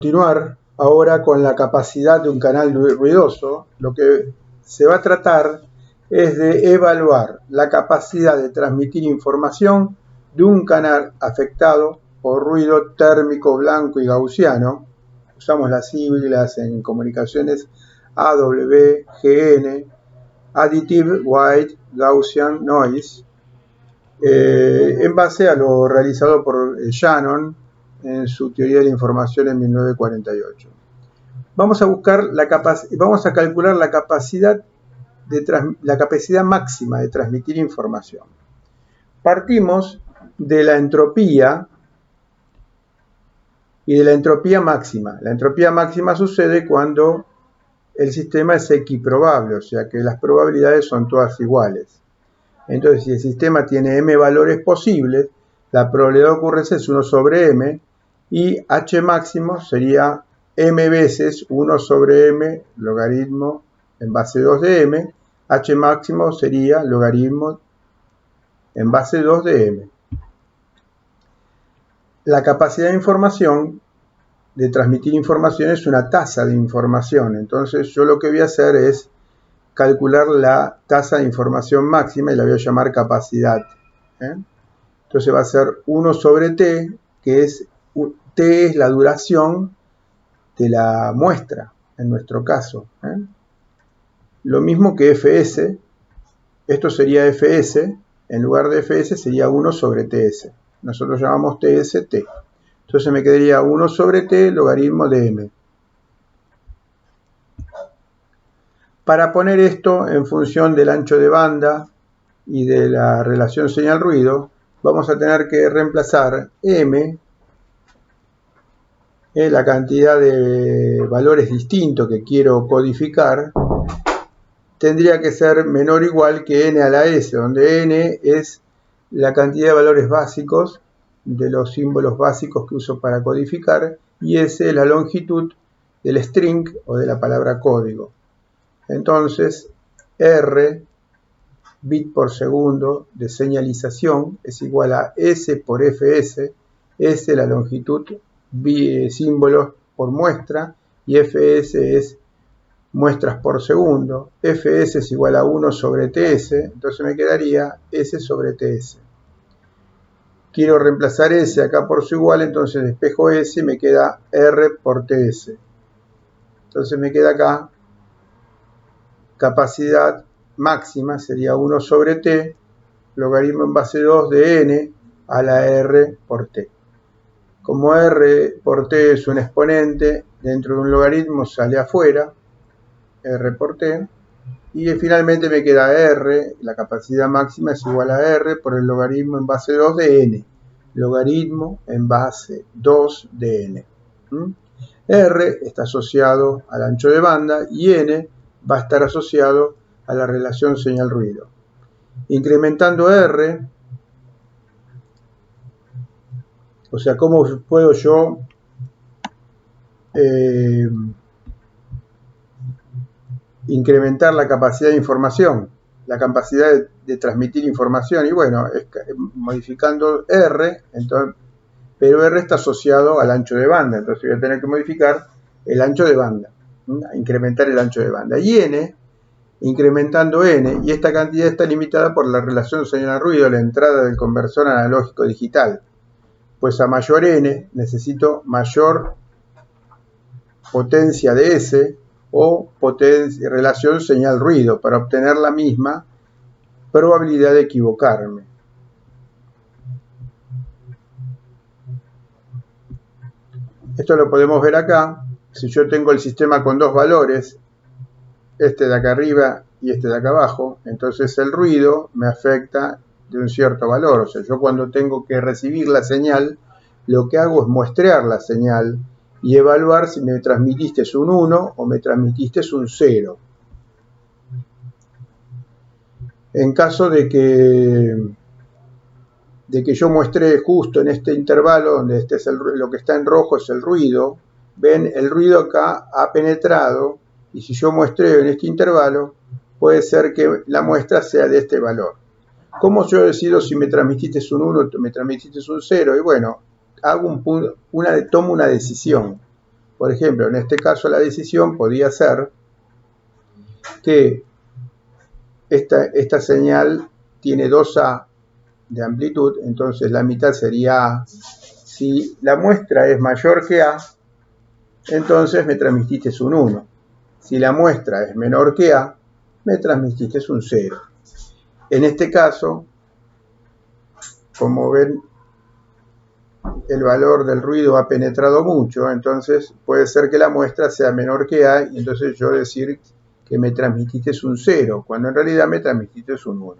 Continuar ahora con la capacidad de un canal ruidoso. Lo que se va a tratar es de evaluar la capacidad de transmitir información de un canal afectado por ruido térmico blanco y gaussiano. Usamos las siglas en comunicaciones AWGN, Additive White Gaussian Noise, en base a lo realizado por Shannon en su teoría de la información en 1948. Vamos a calcular la capacidad máxima de transmitir información. Partimos de la entropía y de la entropía máxima. La entropía máxima sucede cuando el sistema es equiprobable, o sea que las probabilidades son todas iguales. Entonces, si el sistema tiene m valores posibles, la probabilidad de ocurrencia es 1 sobre m, y h máximo sería m veces 1 sobre m logaritmo en base 2 de m. H máximo sería logaritmo en base 2 de m. La capacidad de información, de transmitir información, es una tasa de información. Entonces yo lo que voy a hacer es calcular la tasa de información máxima y la voy a llamar capacidad. Entonces va a ser 1 sobre t, que es t es la duración de la muestra, en nuestro caso. Lo mismo que fs, esto sería fs, en lugar de fs sería 1 sobre ts. Nosotros llamamos ts t. Entonces me quedaría 1 sobre t logaritmo de m. Para poner esto en función del ancho de banda y de la relación señal-ruido, vamos a tener que reemplazar m, la cantidad de valores distintos que quiero codificar, tendría que ser menor o igual que n a la s, donde n es la cantidad de valores básicos, de los símbolos básicos que uso para codificar, y s es la longitud del string o de la palabra código. Entonces, r, bit por segundo de señalización, es igual a s por fs, s la longitud, símbolos por muestra, y fs es muestras por segundo. Fs es igual a 1 sobre ts, entonces me quedaría s sobre ts. Quiero reemplazar s acá por su igual, entonces despejo s y me queda r por ts. Entonces me queda acá capacidad máxima, sería 1 sobre t, logaritmo en base 2 de n a la r por t. Como r por t es un exponente, dentro de un logaritmo sale afuera, r por t, y finalmente me queda r, la capacidad máxima es igual a r por el logaritmo en base 2 de n, logaritmo en base 2 de n. R está asociado al ancho de banda y n va a estar asociado a la relación señal-ruido. Incrementando r, o sea, ¿cómo puedo yo incrementar la capacidad de información, la capacidad de transmitir información? Y bueno, es modificando r, entonces, pero r está asociado al ancho de banda, entonces voy a tener que modificar el ancho de banda, incrementar el ancho de banda. Y n, incrementando n, y esta cantidad está limitada por la relación señal-ruido a la entrada del conversor analógico digital. Pues a mayor n necesito mayor potencia de S o relación señal-ruido para obtener la misma probabilidad de equivocarme. Esto lo podemos ver acá. Si yo tengo el sistema con dos valores, este de acá arriba y este de acá abajo, entonces el ruido me afecta de un cierto valor. O sea, yo cuando tengo que recibir la señal, lo que hago es muestrear la señal y evaluar si me transmitiste un 1 o me transmitiste un 0. En caso de que yo muestre justo en este intervalo, donde este es lo que está en rojo es el ruido, ven, el ruido acá ha penetrado, y si yo muestreo en este intervalo, puede ser que la muestra sea de este valor. ¿Cómo yo decido si me transmitiste un 1 o me transmitiste un 0? Y bueno, tomo una decisión. Por ejemplo, en este caso la decisión podía ser que esta señal tiene 2A de amplitud, entonces la mitad sería A. Si la muestra es mayor que A, entonces me transmitiste un 1. Si la muestra es menor que A, me transmitiste un 0. En este caso, como ven, el valor del ruido ha penetrado mucho, entonces puede ser que la muestra sea menor que A, y entonces yo decir que me transmitiste un 0, cuando en realidad me transmitiste un 1.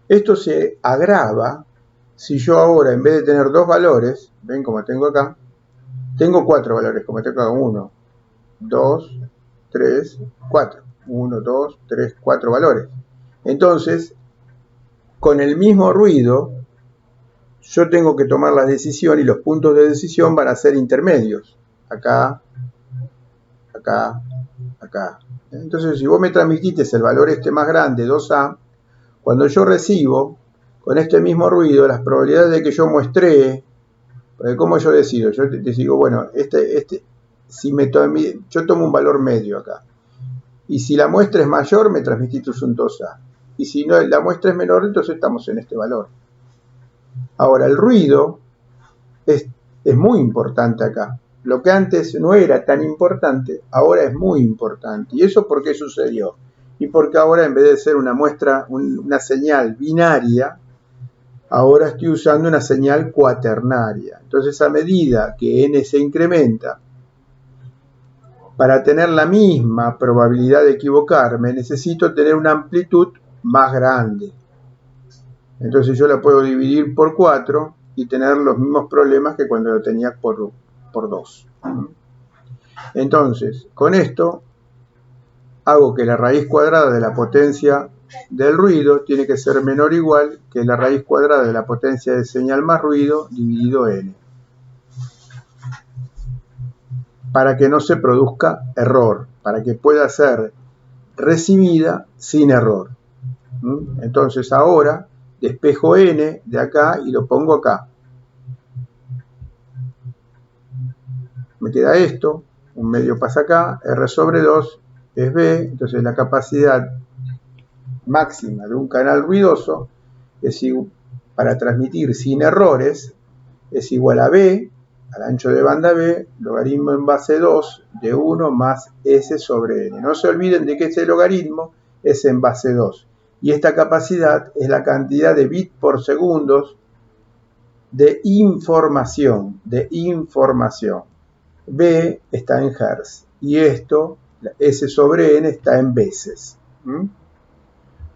Esto se agrava si yo ahora, en vez de tener 2 valores, ven como tengo acá, tengo 4 valores, como tengo acá, 1, 2, 3, 4. 1, 2, 3, 4 valores. Entonces, con el mismo ruido, yo tengo que tomar la decisión y los puntos de decisión van a ser intermedios. Acá, acá, acá. Entonces, si vos me transmitiste el valor este más grande, 2A, cuando yo recibo, con este mismo ruido, las probabilidades de que yo muestre, porque ¿cómo yo decido? Yo te digo, bueno, si yo tomo un valor medio acá, y si la muestra es mayor, me transmitiste un 2A. Y si no, la muestra es menor, entonces estamos en este valor. Ahora, el ruido es muy importante acá. Lo que antes no era tan importante, ahora es muy importante. ¿Y eso por qué sucedió? Y porque ahora, en vez de ser una muestra, una señal binaria, ahora estoy usando una señal cuaternaria. Entonces, a medida que n se incrementa, para tener la misma probabilidad de equivocarme, necesito tener una amplitud más grande. Entonces yo la puedo dividir por 4 y tener los mismos problemas que cuando lo tenía por 2. Entonces, con esto, hago que la raíz cuadrada de la potencia del ruido tiene que ser menor o igual que la raíz cuadrada de la potencia de señal más ruido dividido n. Para que no se produzca error, para que pueda ser recibida sin error. Entonces ahora despejo n de acá y lo pongo acá. Me queda esto, un medio pasa acá, R sobre 2 es B, entonces la capacidad máxima de un canal ruidoso para transmitir sin errores es igual a B, al ancho de banda B, logaritmo en base 2 de 1 más S sobre N. No se olviden de que este logaritmo es en base 2. Y esta capacidad es la cantidad de bits por segundos de información. B está en hertz. Y esto, S sobre N, está en veces.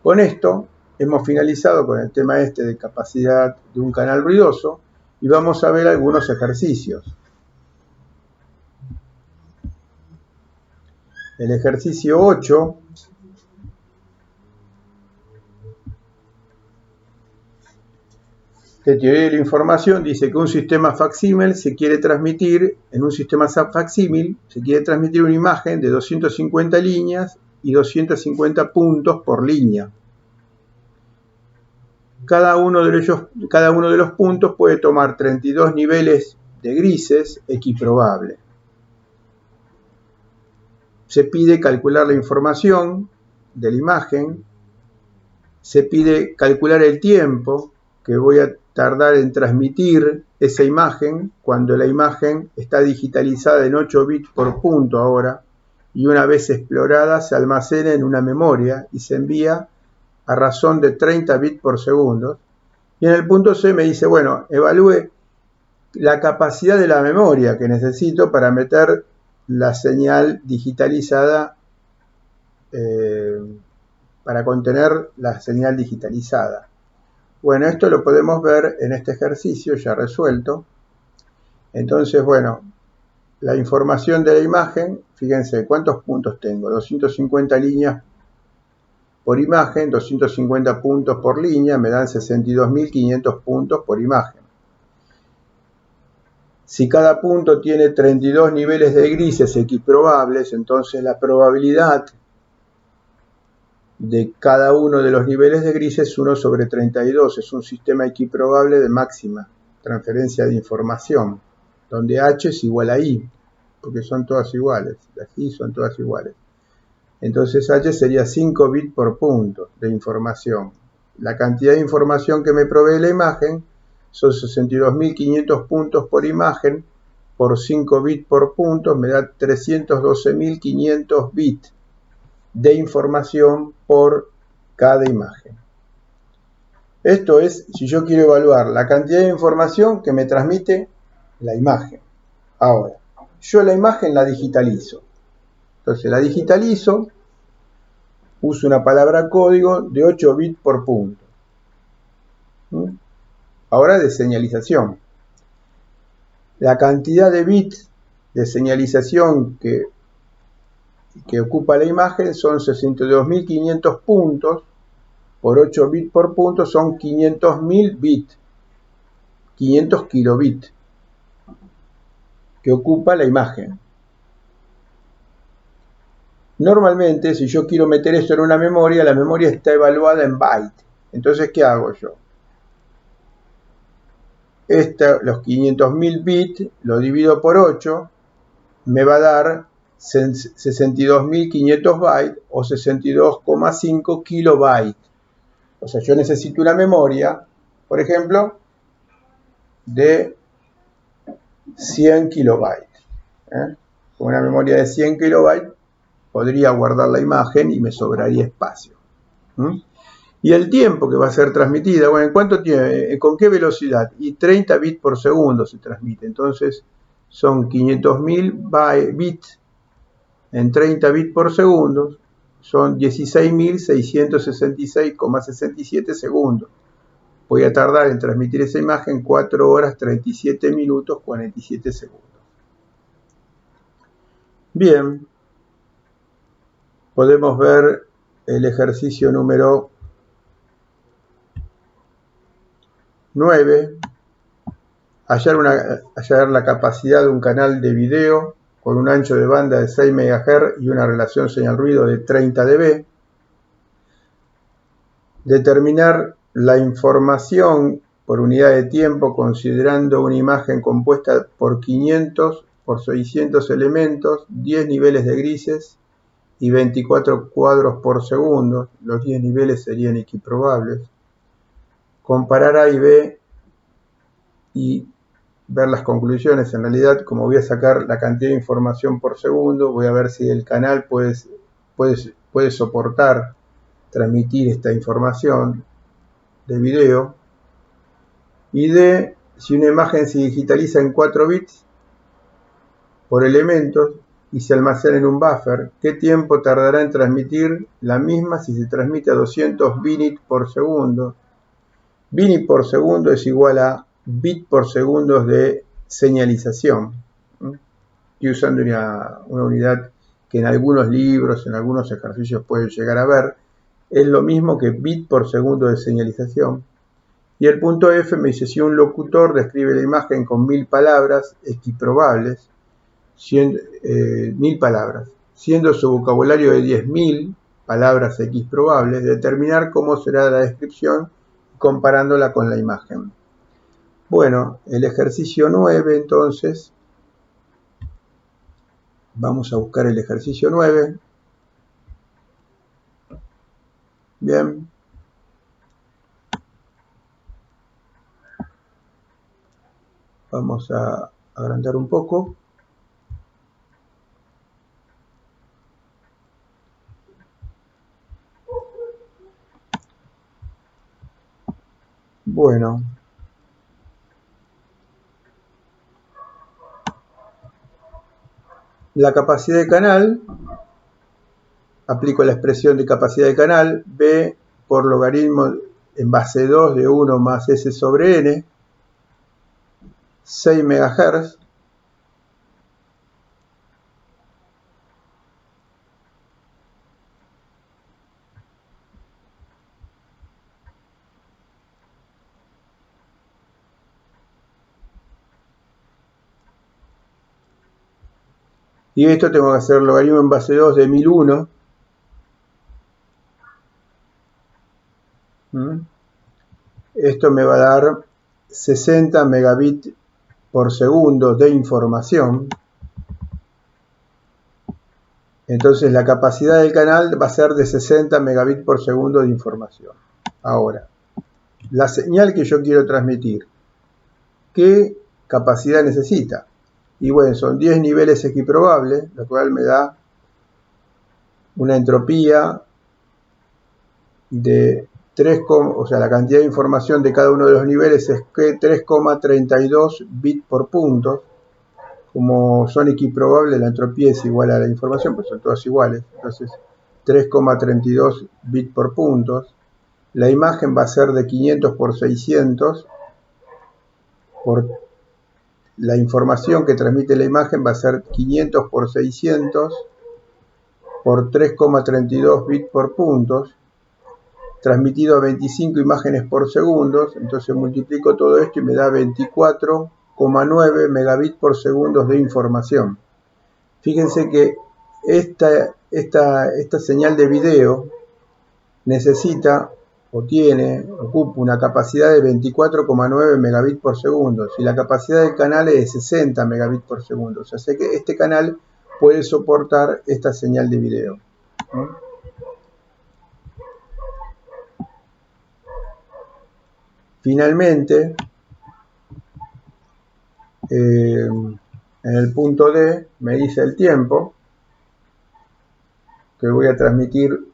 Con esto hemos finalizado con el tema este de capacidad de un canal ruidoso. Y vamos a ver algunos ejercicios. El ejercicio 8 de teoría de la información dice que un sistema facsímil se quiere transmitir, en un sistema facsímil se quiere transmitir una imagen de 250 líneas y 250 puntos por línea. Cada uno de los puntos puede tomar 32 niveles de grises equiprobables. Se pide calcular la información de la imagen. Se pide calcular el tiempo que voy a tardar en transmitir esa imagen cuando la imagen está digitalizada en 8 bits por punto ahora, y una vez explorada se almacena en una memoria y se envía a razón de 30 bits por segundo. Y en el punto C me dice, bueno, evalúe la capacidad de la memoria que necesito para meter la señal digitalizada, para contener la señal digitalizada. Bueno, esto lo podemos ver en este ejercicio ya resuelto. Entonces, bueno, la información de la imagen, fíjense, ¿cuántos puntos tengo? 250 líneas por imagen, 250 puntos por línea, me dan 62.500 puntos por imagen. Si cada punto tiene 32 niveles de grises equiprobables, entonces la probabilidad de cada uno de los niveles de grises es 1 sobre 32. Es un sistema equiprobable de máxima transferencia de información, donde H es igual a I. porque son todas iguales, las I son todas iguales. Entonces H sería 5 bits por punto de información. La cantidad de información que me provee la imagen son 62.500 puntos por imagen, por 5 bits por punto, me da 312.500 bits de información por cada imagen. Esto es si yo quiero evaluar la cantidad de información que me transmite la imagen. Ahora, yo la imagen la digitalizo. Entonces la digitalizo, uso una palabra código de 8 bits por punto. Ahora de señalización. La cantidad de bits de señalización que ocupa la imagen son 62.500 puntos, por 8 bits por punto son 500.000 bits, 500 kilobits, que ocupa la imagen. Normalmente, si yo quiero meter esto en una memoria, la memoria está evaluada en bytes. Entonces, ¿qué hago yo? Los 500.000 bits lo divido por 8, me va a dar 62.500 bytes o 62,5 kilobytes. O sea, yo necesito una memoria, por ejemplo, de 100 kilobytes. Con una memoria de 100 kilobytes podría guardar la imagen y me sobraría espacio. Y el tiempo que va a ser transmitida, bueno, ¿en cuánto tiene? ¿Con qué velocidad? Y 30 bits por segundo se transmite. Entonces son 500.000 bits en 30 bits por segundo, son 16.666,67 segundos. Voy a tardar en transmitir esa imagen 4 horas 37 minutos 47 segundos. Bien, podemos ver el ejercicio número 9. Hallar la capacidad de un canal de video con un ancho de banda de 6 MHz y una relación señal-ruido de 30 dB. Determinar la información por unidad de tiempo considerando una imagen compuesta por 500 por 600 elementos, 10 niveles de grises y 24 cuadros por segundo. Los 10 niveles serían equiprobables. Comparar A y B y ver las conclusiones. En realidad, como voy a sacar la cantidad de información por segundo, voy a ver si el canal puede soportar transmitir esta información de video. Y D, si una imagen se digitaliza en 4 bits por elementos y se almacena en un buffer, ¿qué tiempo tardará en transmitir la misma si se transmite a 200 bits por segundo? Bit por segundo es igual a bit por segundo de señalización. Estoy usando una unidad que en algunos libros, en algunos ejercicios pueden llegar a ver. Es lo mismo que bit por segundo de señalización. Y el punto F me dice, si un locutor describe la imagen con 1000 palabras equiprobables, 1000 palabras, siendo su vocabulario de 10.000 palabras equiprobables, determinar cómo será la descripción comparándola con la imagen. Bueno, el ejercicio 9, entonces, vamos a buscar el ejercicio 9. Bien. Vamos a agrandar un poco. Bueno. La capacidad de canal, aplico la expresión de capacidad de canal, B por logaritmo en base 2 de 1 más S sobre N, 6 MHz. Y esto tengo que hacer logaritmo en base 2 de 1001. Esto me va a dar 60 megabits por segundo de información. Entonces la capacidad del canal va a ser de 60 megabits por segundo de información. Ahora, la señal que yo quiero transmitir, ¿qué capacidad necesita? Y bueno, son 10 niveles equiprobables, lo cual me da una entropía de 3, o sea, la cantidad de información de cada uno de los niveles es 3,32 bits por punto. Como son equiprobables, la entropía es igual a la información, pues son todas iguales. Entonces, 3,32 bits por puntos. La imagen va a ser de 500 por 600. Por la información que transmite la imagen va a ser 500 por 600 por 3,32 bits por puntos, transmitido a 25 imágenes por segundo. Entonces multiplico todo esto y me da 24,9 megabits por segundo de información. Fíjense que esta señal de video necesita ocupa una capacidad de 24,9 megabits por segundo. Si la capacidad del canal es de 60 megabits por segundo, o sea, sé que este canal puede soportar esta señal de video. Finalmente, en el punto D me dice el tiempo que voy a transmitir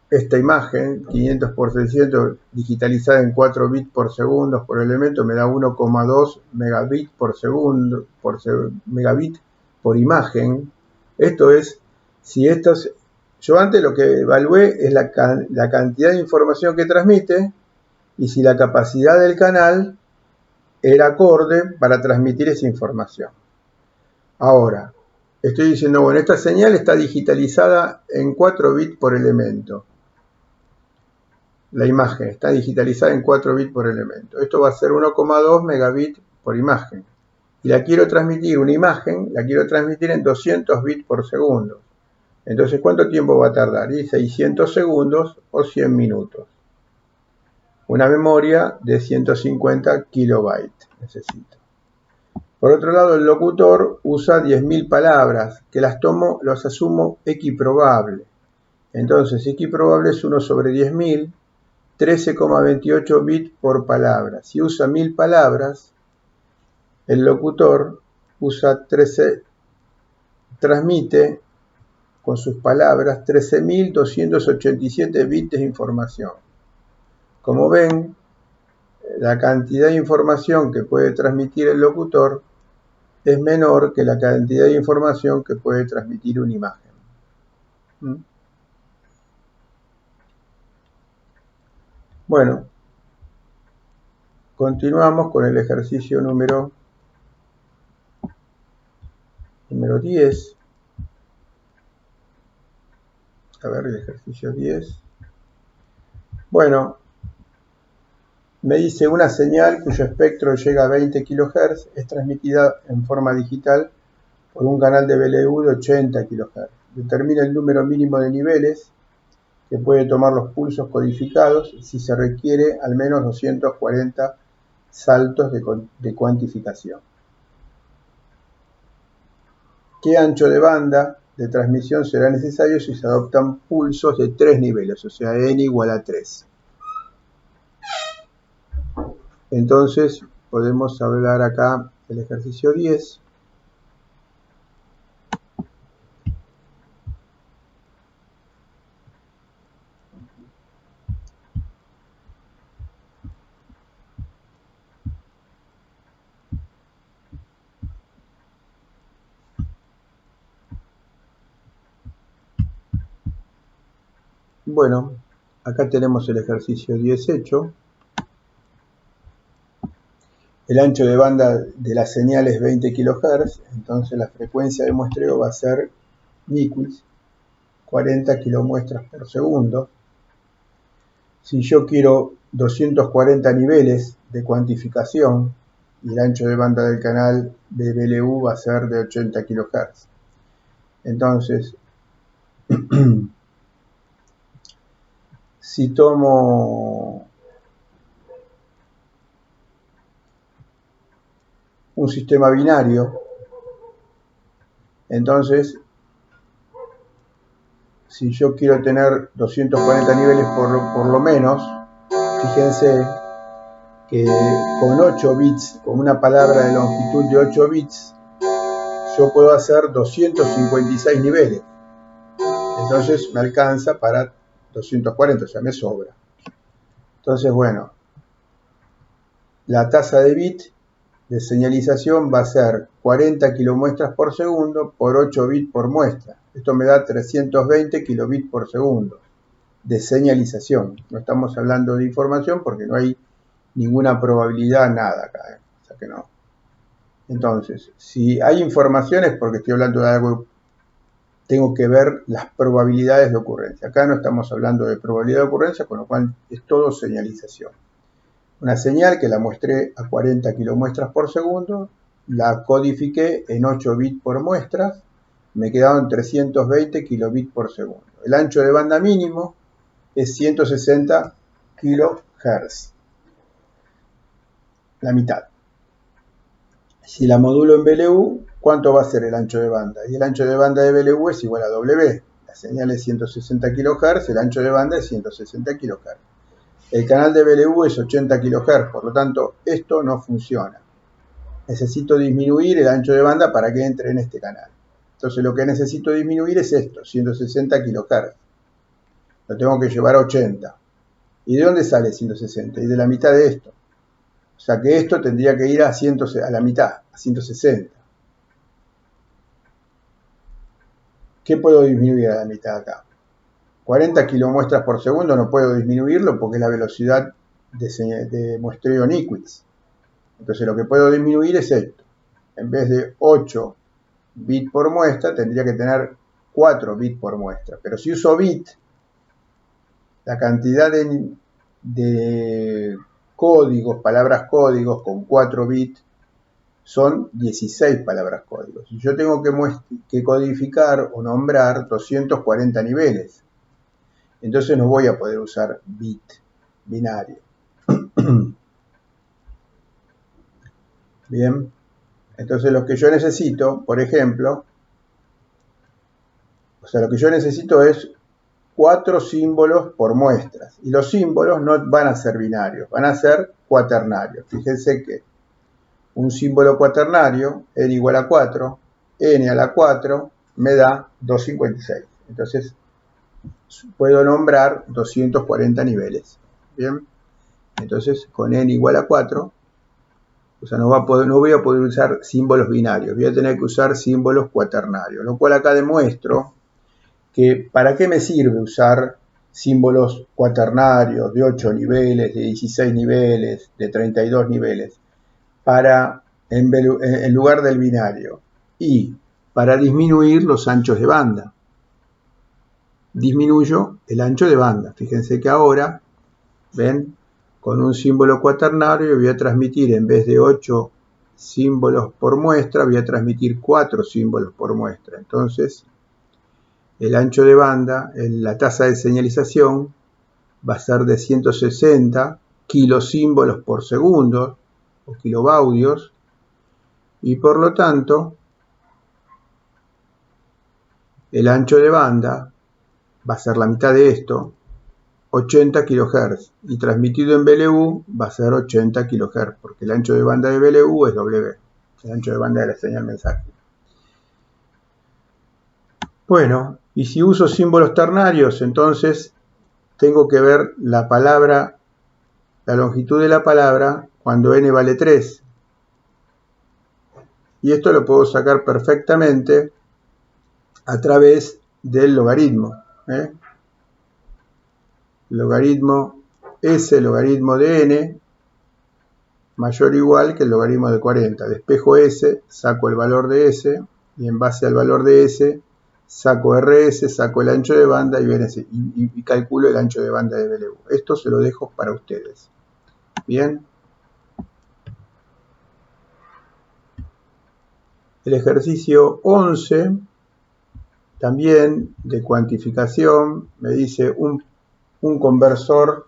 esta imagen, 500 por 600, digitalizada en 4 bits por segundo por elemento, me da 1,2 megabits por segundo, megabit por imagen. Esto es, yo antes lo que evalué es la cantidad de información que transmite y si la capacidad del canal era acorde para transmitir esa información. Ahora, estoy diciendo, bueno, esta señal está digitalizada en 4 bits por elemento. La imagen está digitalizada en 4 bits por elemento. Esto va a ser 1,2 megabits por imagen. Y la quiero transmitir, una imagen, la quiero transmitir en 200 bits por segundo. Entonces, ¿cuánto tiempo va a tardar? Y 600 segundos o 100 minutos. Una memoria de 150 kilobytes necesito. Por otro lado, el locutor usa 10.000 palabras, que las asumo equiprobable. Entonces, equiprobable es 1 sobre 10.000, 13,28 bits por palabra. Si usa 1000 palabras, el locutor transmite con sus palabras 13.287 bits de información. Como ven, la cantidad de información que puede transmitir el locutor es menor que la cantidad de información que puede transmitir una imagen. Bueno, continuamos con el ejercicio número 10. A ver, el ejercicio 10. Bueno, me dice una señal cuyo espectro llega a 20 kHz, es transmitida en forma digital por un canal de BLU de 80 kHz. Determina el número mínimo de niveles que puede tomar los pulsos codificados si se requiere al menos 240 saltos de cuantificación. ¿Qué ancho de banda de transmisión será necesario si se adoptan pulsos de 3 niveles, o sea, n igual a 3? Entonces, podemos hablar acá del ejercicio 10. Bueno, acá tenemos el ejercicio 10 hecho. El ancho de banda de la señal es 20 kHz, entonces la frecuencia de muestreo va a ser NICWIS, 40 kilomuestras por segundo. Si yo quiero 240 niveles de cuantificación, y el ancho de banda del canal de BLU va a ser de 80 kHz. Entonces, si tomo un sistema binario, entonces si yo quiero tener 240 niveles por lo menos, fíjense que con 8 bits, con una palabra de longitud de 8 bits, yo puedo hacer 256 niveles. Entonces me alcanza para 240, o sea, me sobra. Entonces, bueno, la tasa de bit de señalización va a ser 40 kilomuestras por segundo por 8 bits por muestra. Esto me da 320 kilobits por segundo de señalización. No estamos hablando de información porque no hay ninguna probabilidad, nada acá. O sea que no. Entonces, si hay información es porque estoy hablando de algo, tengo que ver las probabilidades de ocurrencia. Acá no estamos hablando de probabilidad de ocurrencia, con lo cual es todo señalización. Una señal que la muestré a 40 kilomuestras por segundo, la codifiqué en 8 bits por muestra, me quedaron 320 kilobits por segundo. El ancho de banda mínimo es 160 kHz, la mitad. Si la modulo en BLU, ¿cuánto va a ser el ancho de banda? Y el ancho de banda de BLU es igual a W. La señal es 160 kHz, el ancho de banda es 160 kHz. El canal de BLU es 80 kHz, por lo tanto, esto no funciona. Necesito disminuir el ancho de banda para que entre en este canal. Entonces, lo que necesito disminuir es esto, 160 kHz. Lo tengo que llevar a 80. ¿Y de dónde sale 160? Y de la mitad de esto. O sea que esto tendría que ir a la mitad, a 160. ¿Qué puedo disminuir a la mitad acá? 40 kilomuestras por segundo no puedo disminuirlo porque es la velocidad de muestreo Niquitz. Entonces lo que puedo disminuir es esto. En vez de 8 bits por muestra, tendría que tener 4 bits por muestra. Pero si uso bit, la cantidad de códigos, palabras códigos con 4 bits, son 16 palabras códigos. Y yo tengo que codificar o nombrar 240 niveles. Entonces no voy a poder usar bit binario. Bien. Entonces lo que yo necesito, por ejemplo, lo que yo necesito es 4 símbolos por muestras. Y los símbolos no van a ser binarios, van a ser cuaternarios. Fíjense que un símbolo cuaternario, n igual a 4, n a la 4 me da 256. Entonces puedo nombrar 240 niveles. Bien. Entonces con n igual a 4, o sea, no voy a poder usar símbolos binarios, voy a tener que usar símbolos cuaternarios, lo cual acá demuestro que ¿para qué me sirve usar símbolos cuaternarios de 8 niveles, de 16 niveles, de 32 niveles, en lugar del binario? Y para disminuir los anchos de banda. Disminuyo el ancho de banda. Fíjense que ahora, ven, con un símbolo cuaternario voy a transmitir, en vez de 8 símbolos por muestra, voy a transmitir 4 símbolos por muestra. Entonces, el ancho de banda, la tasa de señalización, va a ser de 160 kilosímbolos por segundo, o kilobaudios, y por lo tanto, el ancho de banda va a ser la mitad de esto, 80 kHz, y transmitido en BLU va a ser 80 kHz, porque el ancho de banda de BLU es W, el ancho de banda de la señal mensaje. Bueno, y si uso símbolos ternarios, entonces tengo que ver la palabra, la longitud de la palabra cuando n vale 3. Y esto lo puedo sacar perfectamente a través del logaritmo. Logaritmo S, logaritmo de n, mayor o igual que el logaritmo de 40. Despejo S, saco el valor de S, y en base al valor de S, saco RS, saco el ancho de banda y calculo el ancho de banda de BLU. Esto se lo dejo para ustedes. Bien. El ejercicio 11, también de cuantificación, me dice un conversor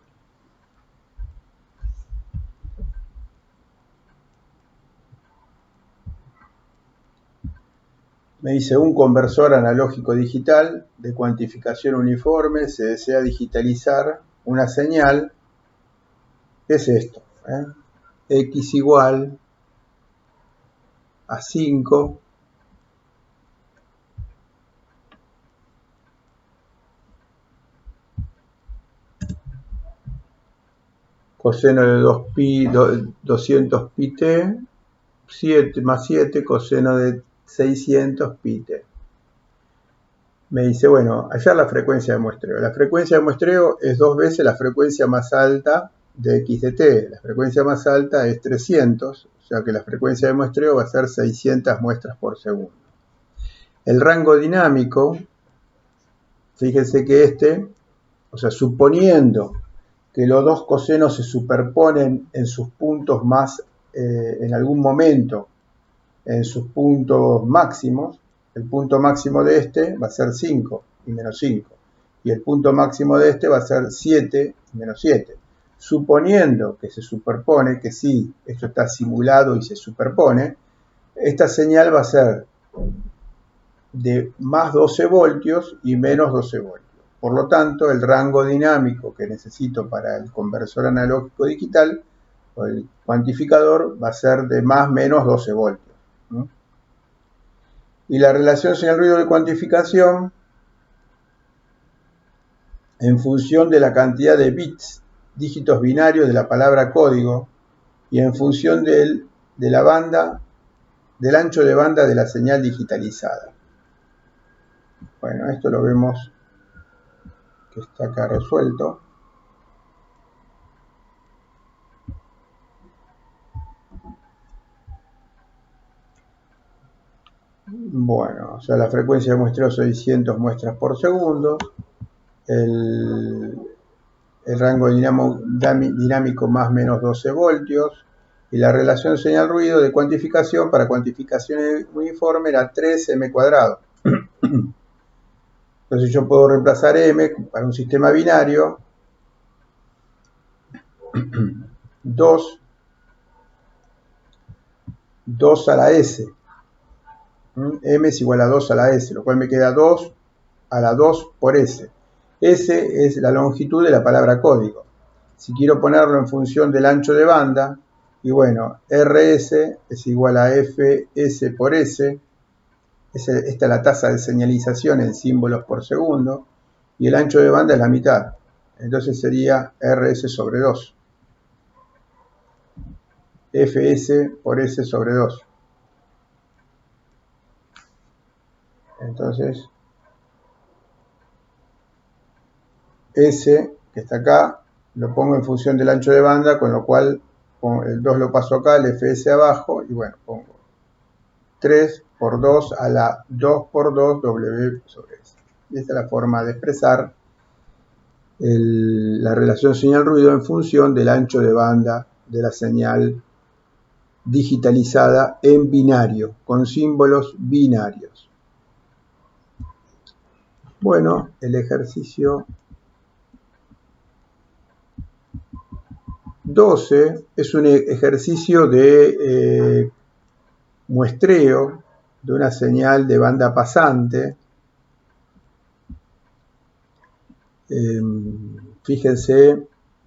Me dice un conversor analógico digital de cuantificación uniforme, se desea digitalizar una señal. ¿Qué es esto? X igual a 5 coseno de 2pi, 200 pi t, 7 más 7 coseno de 600 pi t. Me dice, bueno, hallar la frecuencia de muestreo. La frecuencia de muestreo es 2 veces la frecuencia más alta de x de t. La frecuencia más alta es 300, o sea que la frecuencia de muestreo va a ser 600 muestras por segundo. El rango dinámico, fíjense que o sea, suponiendo que los dos cosenos se superponen en sus puntos más, en algún momento, en sus puntos máximos, el punto máximo de este va a ser 5 y menos 5, y el punto máximo de este va a ser 7 y menos 7. Suponiendo que se superpone, que sí, esto está simulado y se superpone, esta señal va a ser de más 12 voltios y menos 12 voltios. Por lo tanto, el rango dinámico que necesito para el conversor analógico digital o el cuantificador va a ser de más menos 12 voltios. ¿No? Y la relación señal-ruido de cuantificación en función de la cantidad de bits, dígitos binarios de la palabra código y en función de la banda, del ancho de banda de la señal digitalizada. Bueno, esto lo vemos que está acá resuelto. Bueno, o sea, la frecuencia de muestreo 600 muestras por segundo, el rango dinámico más menos 12 voltios, y la relación señal-ruido de cuantificación para cuantificación uniforme era 3m cuadrado. Entonces yo puedo reemplazar m para un sistema binario, 2 a la s. M es igual a 2 a la s, lo cual me queda 2 a la 2 por s. S es la longitud de la palabra código. Si quiero ponerlo en función del ancho de banda, y bueno, RS es igual a FS por S. Esta es la tasa de señalización en símbolos por segundo. Y el ancho de banda es la mitad. Entonces sería RS sobre 2. FS por S sobre 2. Entonces, S, que está acá, lo pongo en función del ancho de banda, con lo cual el 2 lo paso acá, el FS abajo, y bueno, pongo 3 por 2 a la 2 por 2 W sobre S. Y esta es la forma de expresar la relación señal-ruido en función del ancho de banda de la señal digitalizada en binario, con símbolos binarios. Bueno, el ejercicio 12 es un ejercicio de muestreo de una señal de banda pasante. Fíjense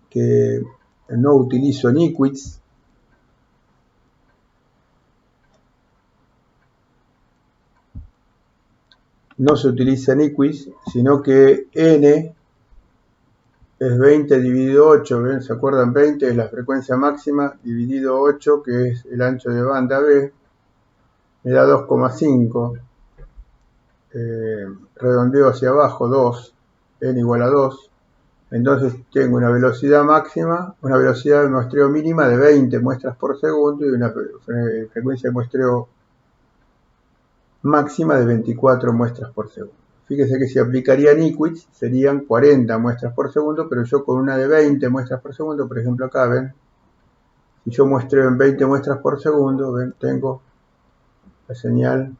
que no utilizo Niquits. No se utiliza Niquits, sino que N es 20 dividido 8, ¿ven? ¿Se acuerdan? 20 es la frecuencia máxima, dividido 8, que es el ancho de banda B, me da 2,5. Redondeo hacia abajo, 2, N igual a 2. Entonces tengo una velocidad máxima, una velocidad de muestreo mínima de 20 muestras por segundo y una frecuencia de muestreo máxima de 24 muestras por segundo. Fíjese que si aplicaría Niquits serían 40 muestras por segundo, pero yo con una de 20 muestras por segundo, por ejemplo acá, ven, si yo muestreo en 20 muestras por segundo, ven, tengo la señal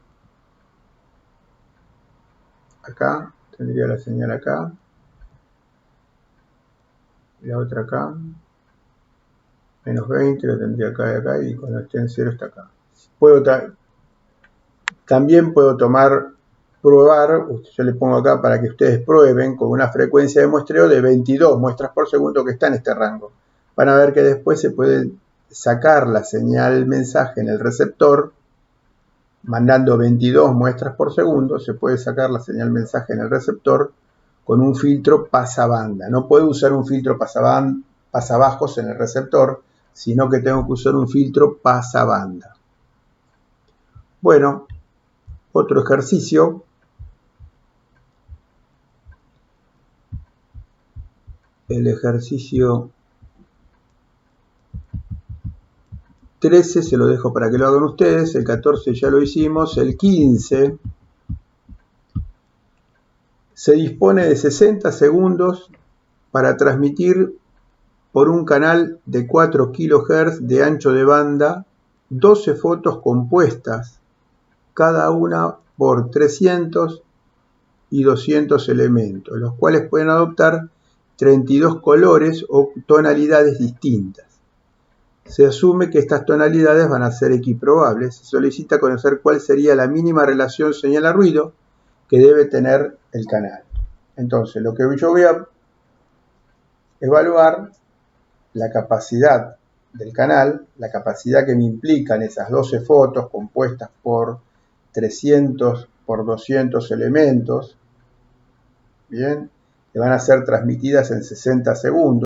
acá, tendría la señal acá, y la otra acá, menos 20, lo tendría acá y acá, y cuando esté en 0 está acá. Puedo También puedo probar, yo le pongo acá para que ustedes prueben con una frecuencia de muestreo de 22 muestras por segundo que está en este rango. Van a ver que después se puede sacar la señal mensaje en el receptor, mandando 22 muestras por segundo, se puede sacar la señal mensaje en el receptor con un filtro pasabanda. No puedo usar un filtro pasabajos en el receptor, sino que tengo que usar un filtro pasabanda. Bueno, otro ejercicio. El ejercicio 13 se lo dejo para que lo hagan ustedes, el 14 ya lo hicimos, el 15 se dispone de 60 segundos para transmitir por un canal de 4 kHz de ancho de banda 12 fotos compuestas, cada una por 300 y 200 elementos, los cuales pueden adoptar 32 colores o tonalidades distintas. Se asume que estas tonalidades van a ser equiprobables. Se solicita conocer cuál sería la mínima relación señal a ruido que debe tener el canal. Entonces, lo que yo voy a evaluar, la capacidad del canal, la capacidad que me implican esas 12 fotos compuestas por 300 por 200 elementos, bien, que van a ser transmitidas en 60 segundos.